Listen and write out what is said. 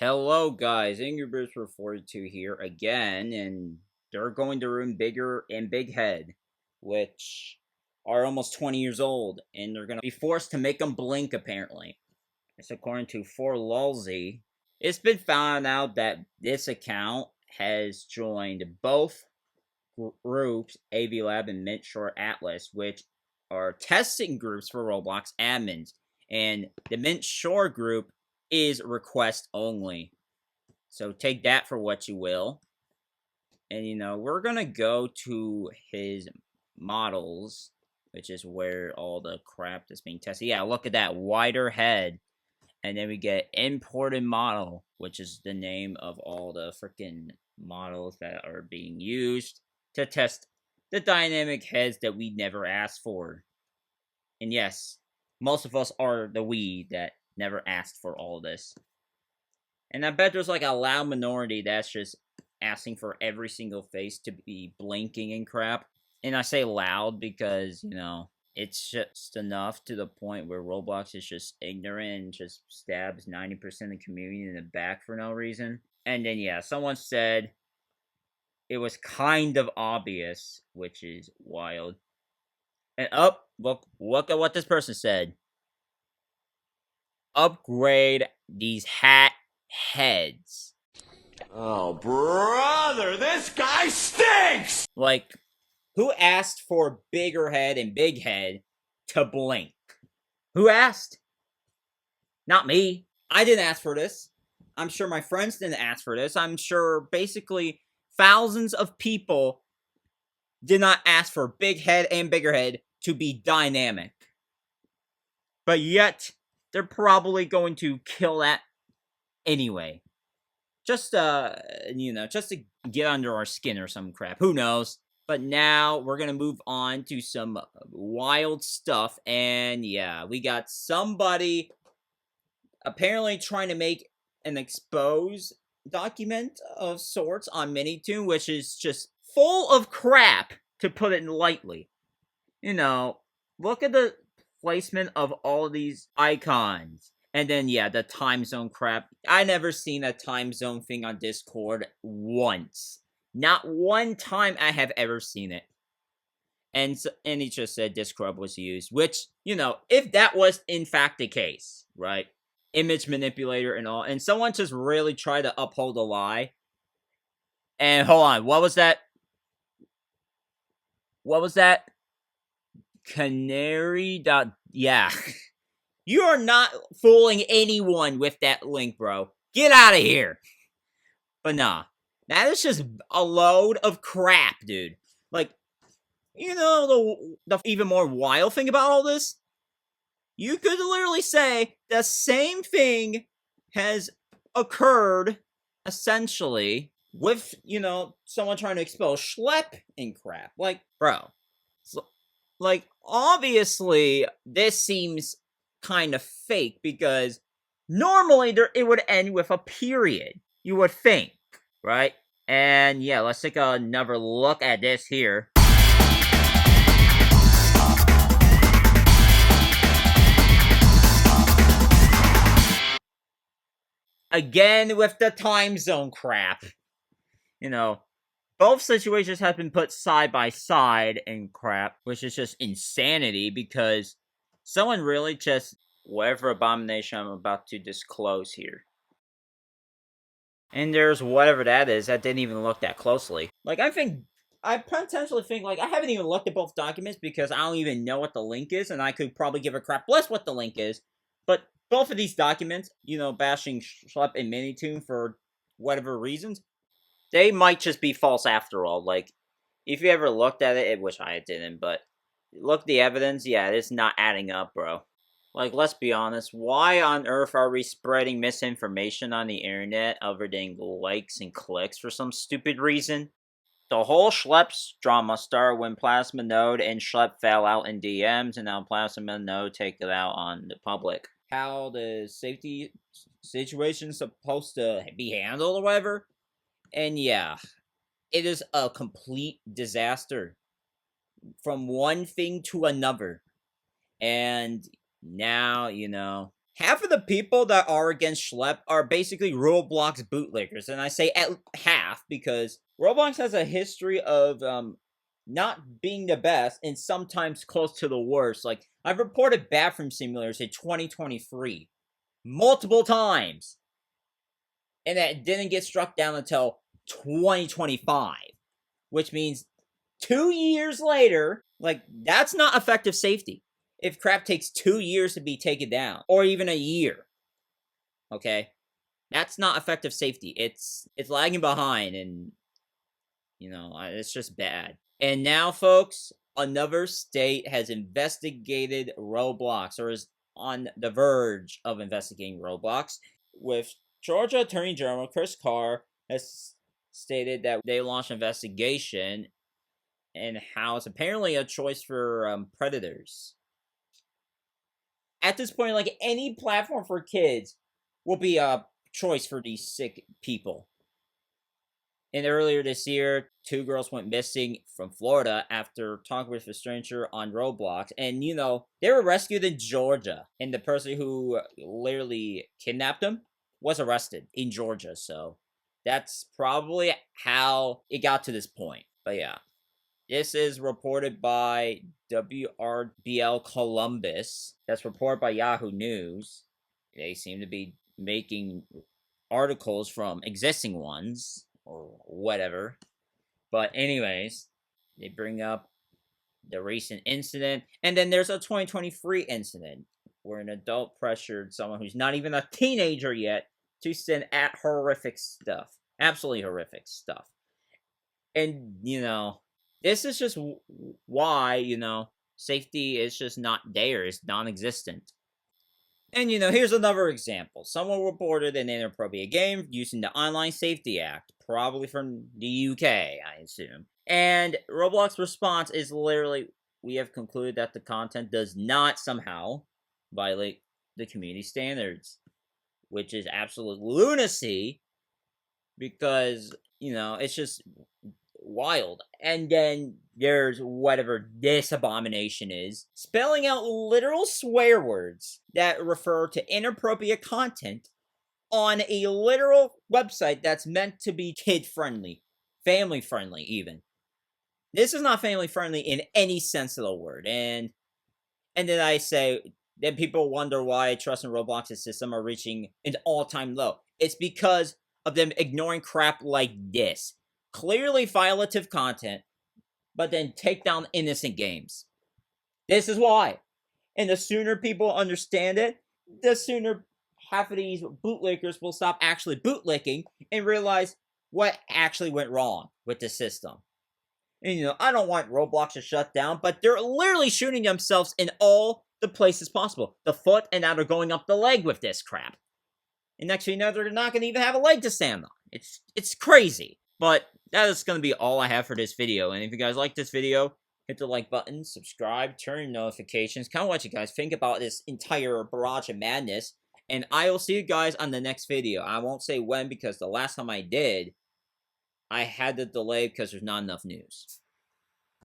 Hello guys, Angry Birds for 42 here again, and they're going to ruin Bigger and Bighead, which are almost 20 years old, and they're going to be forced to make them blink apparently. It's according to 4Lulzy. It's been found out that this account has joined both groups, AV Lab and Mint Short Atlas, which are testing groups for Roblox admins, and the Mint Shore group is request only. So take that for what you will. And we're gonna go to his models, which is where all the crap that's being tested. Yeah, look at that wider head. And then we get imported model, which is the name of all the freaking models that are being used to test the dynamic heads that we never asked for. And yes, most of us are the we that never asked for all this. And I bet there's like a loud minority that's just asking for every single face to be blinking and crap. And I say loud because, it's just enough to the point where Roblox is just ignorant and just stabs 90% of the community in the back for no reason. And then, yeah, someone said it was kind of obvious, which is wild. And look at what this person said. Upgrade these hat heads. Oh, brother, this guy stinks! Like, who asked for Biggerhead and Bighead to blink? Who asked? Not me. I didn't ask for this. I'm sure my friends didn't ask for this. I'm sure basically thousands of people did not ask for Bighead and Biggerhead to be dynamic. But yet, they're probably going to kill that anyway. Just just to get under our skin or some crap. Who knows? But now we're gonna move on to some wild stuff, and yeah, we got somebody apparently trying to make an expose document of sorts on MiniToon, which is just full of crap, to put it lightly. Look at the placement of all these icons. And then, yeah, the time zone crap. I never seen a time zone thing on Discord once. Not one time I have ever seen it. And he just said Discord was used. Which, if that was in fact the case, right? Image manipulator and all. And someone just really tried to uphold a lie. And hold on, what was that? What was that? Canary. Yeah. You are not fooling anyone with that link, bro. Get out of here. But nah. That is just a load of crap, dude. Like, the even more wild thing about all this? You could literally say the same thing has occurred, essentially, with, someone trying to expose Schlep and crap. Like, bro. Like, obviously, this seems kind of fake because normally it would end with a period, you would think, right? And yeah, let's take another look at this here. Again with the time zone crap. Both situations have been put side by side and crap, which is just insanity because someone really just, whatever abomination I'm about to disclose here. And there's whatever that is, that didn't even look that closely. Like, I potentially think, like, I haven't even looked at both documents because I don't even know what the link is, and I could probably give a crap less what the link is. But both of these documents, bashing Schlep and MiniToon for whatever reasons, they might just be false after all. Like, if you ever looked at it, which I didn't, but look at the evidence, yeah, it's not adding up, bro. Like, let's be honest, why on earth are we spreading misinformation on the internet other than likes and clicks for some stupid reason? The whole Schlep drama started when Plasma Node and Schlep fell out in DMs, and now Plasma Node take it out on the public. How the safety situation is supposed to be handled or whatever? And yeah, it is a complete disaster. From one thing to another. And now, half of the people that are against Schlep are basically Roblox bootlickers, and I say at half because Roblox has a history of not being the best and sometimes close to the worst. Like, I've reported bathroom simulators in 2023 multiple times, and that didn't get struck down until 2025, which means 2 years later. Like, that's not effective safety. If crap takes 2 years to be taken down, or even a year, okay, that's not effective safety. It's lagging behind, and it's just bad. And now, folks, another state has investigated Roblox, or is on the verge of investigating Roblox, with Georgia Attorney General Chris Carr has stated that they launched an investigation and how it's apparently a choice for predators. At this point, like, any platform for kids will be a choice for these sick people. And earlier this year, 2 girls went missing from Florida after talking with a stranger on Roblox. And, they were rescued in Georgia. And the person who literally kidnapped them was arrested in Georgia. So that's probably how it got to this point. But yeah. This is reported by WRBL Columbus. That's reported by Yahoo News. They seem to be making articles from existing ones, or whatever. But anyways, they bring up the recent incident. And then there's a 2023 incident where an adult pressured someone who's not even a teenager yet to send at horrific stuff. Absolutely horrific stuff. And, this is just why, safety is just not there. It's non-existent. And, here's another example. Someone reported an inappropriate game using the Online Safety Act, probably from the UK, I assume. And Roblox's response is literally, we have concluded that the content does not somehow violate the community standards, which is absolute lunacy because, it's just wild. And then there's whatever this abomination is, spelling out literal swear words that refer to inappropriate content on a literal website that's meant to be kid-friendly, family-friendly even. This is not family-friendly in any sense of the word. And then people wonder why trust in Roblox's system are reaching an all-time low. It's because of them ignoring crap like this. Clearly violative content, but then take down innocent games. This is why. And the sooner people understand it, the sooner half of these bootlickers will stop actually bootlicking and realize what actually went wrong with the system. And, I don't want Roblox to shut down, but they're literally shooting themselves in all the places possible. The foot, and now they're going up the leg with this crap. And next thing you know, they're not going to even have a leg to stand on. It's crazy. But that is going to be all I have for this video. And if you guys like this video, hit the like button, subscribe, turn notifications. Kind of what you guys think about this entire barrage of madness. And I will see you guys on the next video. I won't say when because the last time I did, I had to delay because there's not enough news.